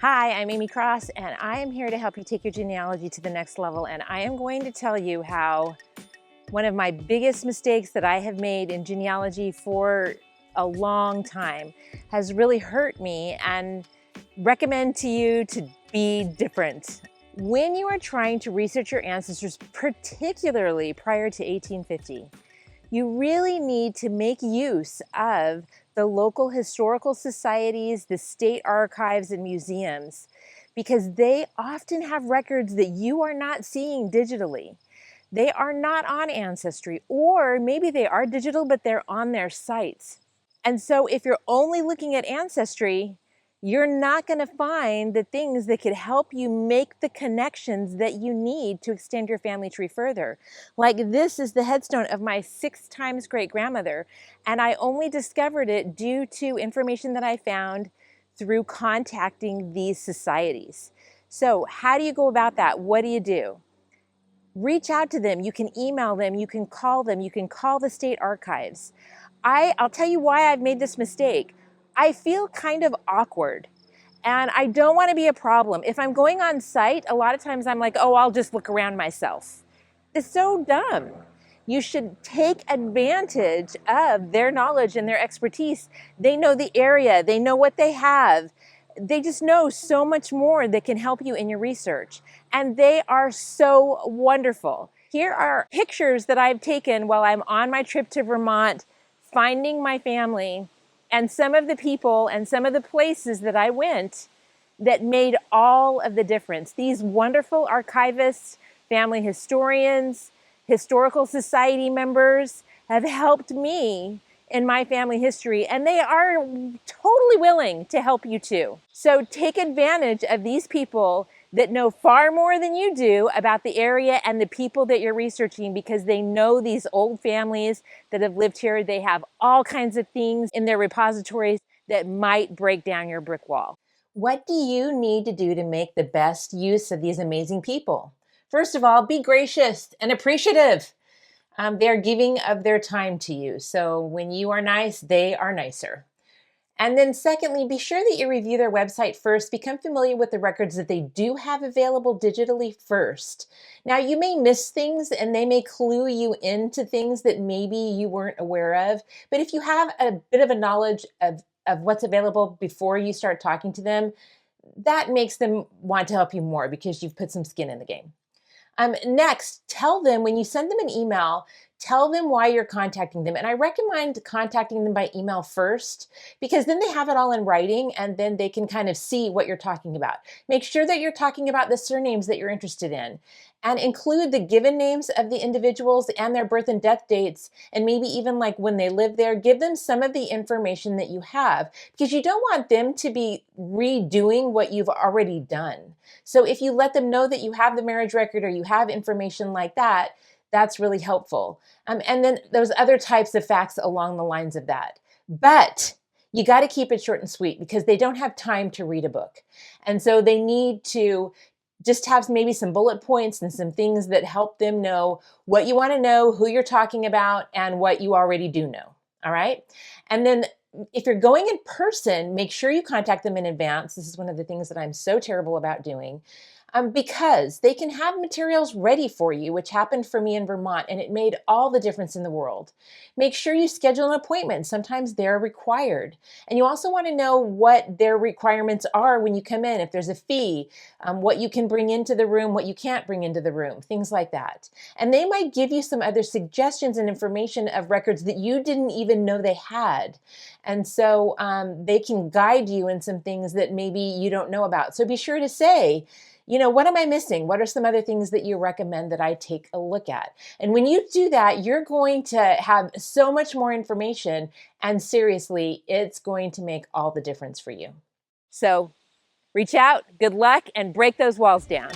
Hi, I'm Aimee Cross, and I am here to help you take your genealogy to the next level. And I am going to tell you how one of my biggest mistakes that I have made in genealogy for a long time has really hurt me, and recommend to you to be different. When you are trying to research your ancestors, particularly prior to 1850, you really need to make use of the local historical societies, the state archives and museums, because they often have records that you are not seeing digitally. They are not on Ancestry, or maybe they are digital, but they're on their sites. And so if you're only looking at Ancestry, you're not going to find the things that could help you make the connections that you need to extend your family tree further. Like, this is the headstone of my 6 times great grandmother, and I only discovered it due to information that I found through contacting these societies. So how do you go about that? What do you do? Reach out to them. You can email them, you can call them, you can call the state archives. I'll tell you why I've made this mistake. I feel kind of awkward, and I don't want to be a problem. If I'm going on site, a lot of times I'm like, oh, I'll just look around myself. It's so dumb. You should take advantage of their knowledge and their expertise. They know the area, they know what they have. They just know so much more that can help you in your research. And they are so wonderful. Here are pictures that I've taken while I'm on my trip to Vermont, finding my family, and some of the people and some of the places that I went that made all of the difference. These wonderful archivists, family historians, historical society members have helped me in my family history, and they are totally willing to help you too. So take advantage of these people that know far more than you do about the area and the people that you're researching, because they know these old families that have lived here. They have all kinds of things in their repositories that might break down your brick wall. What do you need to do to make the best use of these amazing people? First of all, be gracious and appreciative. They're giving of their time to you. So when you are nice, they are nicer. And then secondly, be sure that you review their website first. Become familiar with the records that they do have available digitally first. Now, you may miss things and they may clue you into things that maybe you weren't aware of. But if you have a bit of a knowledge of what's available before you start talking to them, that makes them want to help you more because you've put some skin in the game. Next, tell them when you send them an email, tell them why you're contacting them. And I recommend contacting them by email first, because then they have it all in writing and then they can kind of see what you're talking about. Make sure that you're talking about the surnames that you're interested in, and include the given names of the individuals and their birth and death dates, and maybe even like when they lived there. Give them some of the information that you have, because you don't want them to be redoing what you've already done. So if you let them know that you have the marriage record or you have information like that, that's really helpful. And then there's other types of facts along the lines of that. But you got to keep it short and sweet, because they don't have time to read a book. And so they need to just have maybe some bullet points and some things that help them know what you want to know, who you're talking about, and what you already do know. All right. And then if you're going in person, make sure you contact them in advance. This is one of the things that I'm so terrible about doing, because they can have materials ready for you, which happened for me in Vermont, and it made all the difference in the world. Make sure you schedule an appointment. Sometimes they're required. And you also want to know what their requirements are when you come in, if there's a fee, what you can bring into the room, what you can't bring into the room, things like that. And they might give you some other suggestions and information of records that you didn't even know they had. And so they can guide you in some things that maybe you don't know about. So be sure to say, what am I missing? What are some other things that you recommend that I take a look at? And when you do that, you're going to have so much more information, and seriously, it's going to make all the difference for you. So reach out, good luck, and break those walls down.